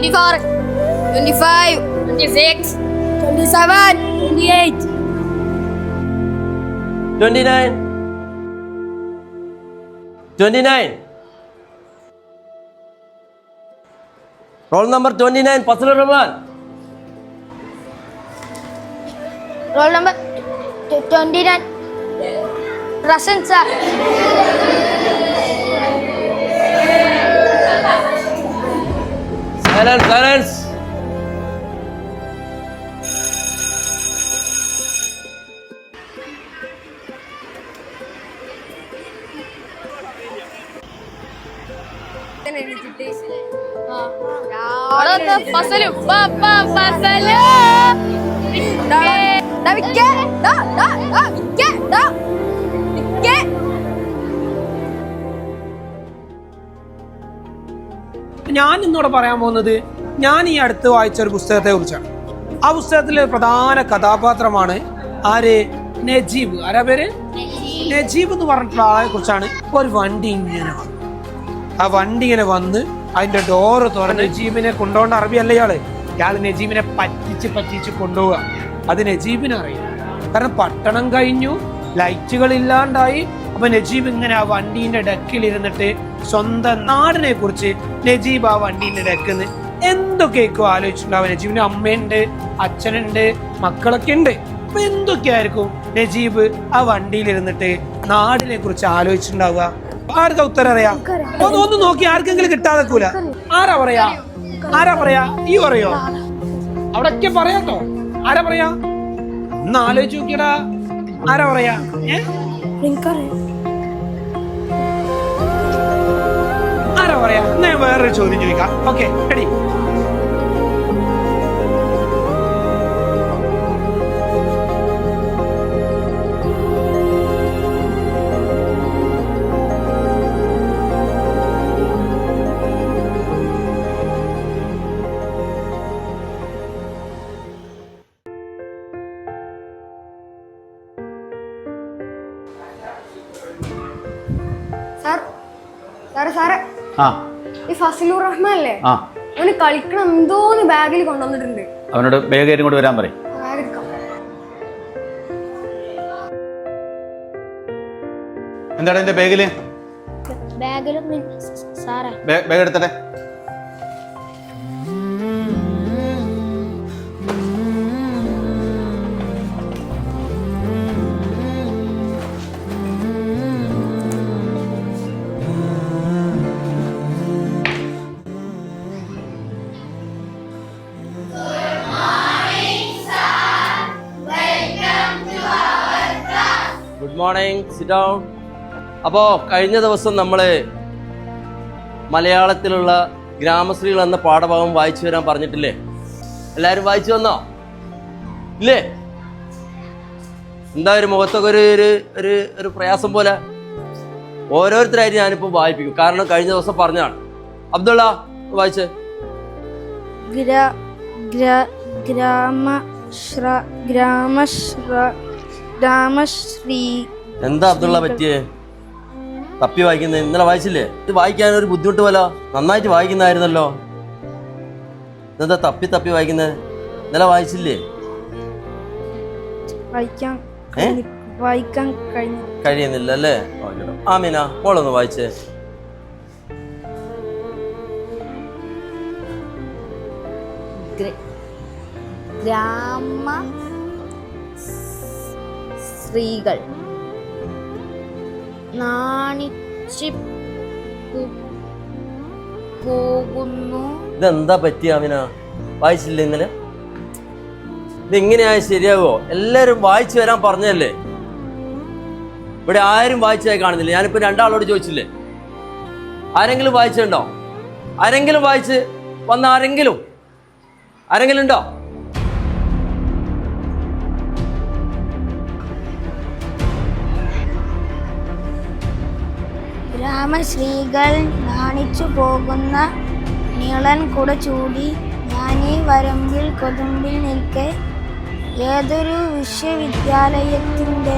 24, 25, 26, 27, 28, 29, 29. Roll number 29, Fazlur Rahman. roll number 29, Rasan sir. Silence. ഞാൻ ഇന്നിവിടെ പറയാൻ പോകുന്നത് ഞാൻ ഈ അടുത്ത് വായിച്ച ഒരു പുസ്തകത്തെ കുറിച്ചാണ്. ആ പുസ്തകത്തിലെ പ്രധാന കഥാപാത്രമാണ് ആര്? നജീബ്. ആരാ പേര്? നജീബ് എന്ന് പറഞ്ഞിട്ടുള്ള ആളെ കുറിച്ചാണ്. ഒരു വണ്ടി ഇങ്ങനെ വന്നു. ആ വണ്ടി ഇങ്ങനെ വന്ന് അതിന്റെ ഡോറ് തുറന്ന് നജീബിനെ കൊണ്ടുപോകേണ്ട അറബിയല്ല ഇയാള് നജീബിനെ പറ്റിച്ച് കൊണ്ടുപോവുക. അത് നജീബിനെ അറിയാം. കാരണം പട്ടണം കഴിഞ്ഞു, ലൈറ്റുകൾ ഇല്ലാണ്ടായി. അപ്പൊ നജീബ് ഇങ്ങനെ ആ വണ്ടീന്റെ ഡെക്കിൽ ഇരുന്നിട്ട് സ്വന്തം നാടിനെ കുറിച്ച് നജീബ് ആ വണ്ടീന്റെ ഡെക്കിന്ന് എന്തൊക്കെയൊക്കെ ആലോചിച്ചിട്ടുണ്ടാവും. നജീബിന്റെ അമ്മയുണ്ട്, അച്ഛനുണ്ട്, മക്കളൊക്കെ ഉണ്ട്. അപ്പൊ എന്തൊക്കെയായിരിക്കും നജീബ് ആ വണ്ടിയിൽ ഇരുന്നിട്ട് നാടിനെ കുറിച്ച് ആലോചിച്ചിട്ടുണ്ടാവുക? ആർക്കാ ഉത്തരം അറിയാം? ഒന്ന് നോക്കി, ആർക്കെങ്കിലും കിട്ടാതെക്കൂല. ആരാ പറയാ? ഈ പറയോ? അവിടൊക്കെ പറയാട്ടോ. ആരാ പറയാ? ഒന്ന് ആലോചിച്ച് നോക്കിയടാ. ആരാ പറയാ? ആരാ പറയാ? ഞാൻ വേറൊരു ചോദ്യം ചോദിക്കാം. Okay, ready? ഈ ഫസലുർ റഹ്മാൻ അല്ലേ, അവന് കളിക്കണം എന്തോന്ന് ബാഗിൽ കൊണ്ടുവന്നിട്ടുണ്ട്. അവനോട് ബാഗ് ഇങ്ങോട്ട് വരാൻ പറയും. എന്താണ് എന്റെ ബാഗ് എടുത്തട്ടെ. Good morning, sit down. അപ്പോൾ കഴിഞ്ഞ ദിവസം നമ്മൾ മലയാളത്തിലുള്ള ഗ്രാമശ്രീകൾ എന്ന പാഠഭാഗം വായിച്ചു വരാൻ പറഞ്ഞിട്ടില്ലേ? എല്ലാവരും വായിച്ചു വന്നോ? ഇല്ലേ? എന്താ ഒരു മുഖത്തൊക്കെ ഒരു പ്രയാസം പോലെ? ഓരോരുത്തരായിട്ട് ഞാനിപ്പോൾ വായിപ്പിക്കും, കാരണം കഴിഞ്ഞ ദിവസം പറഞ്ഞാണ്. അബ്ദുള്ള വായിച്ചേ. ഗ്രാമശ്രീ. എന്താ അബ്ദുള്ള പറ്റിയേ? തപ്പി വായിക്കുന്നത് ഇന്നലെ വായിച്ചില്ലേ? ഇത് വായിക്കാൻ ഒരു ബുദ്ധിമുട്ട് പോലെ നന്നായിട്ട് വായിക്കുന്നതായിരുന്നല്ലോ. എന്താ തപ്പി വായിക്കുന്നത്? ഇന്നലെ വായിച്ചില്ലേ? വായിക്കാൻ കഴിയുന്നില്ല അല്ലേ? ആമീന മോളൊന്ന് വായിച്ചേ. സ്ത്രീകൾ നാണിച്ചു പോകുന്നു. ഇതെന്താ പറ്റിയ ആമിന? വായിച്ചില്ലേ ഇന്നലെ? ഇതെങ്ങനെയാ ശരിയാവോ? എല്ലാരും വായിച്ചു വരാൻ പറഞ്ഞല്ലേ? ഇവിടെ ആരും വായിച്ചതായി കാണുന്നില്ല. ഞാനിപ്പോ രണ്ടാളോട് ചോദിച്ചില്ലേ? ആരെങ്കിലും വായിച്ചിട്ടുണ്ടോ? ആരെങ്കിലും വായിച്ച് വന്ന ആരെങ്കിലും ഉണ്ടോ? ഗ്രാമശ്രീകൾ നാണിച്ചു പോകുന്ന നീളൻ കുട ചൂടി ഞാനീ വരമ്പിൽ കൊതുമ്പിൽ നിൽക്കെ ഏതൊരു വിശ്വവിദ്യാലയത്തിൻ്റെ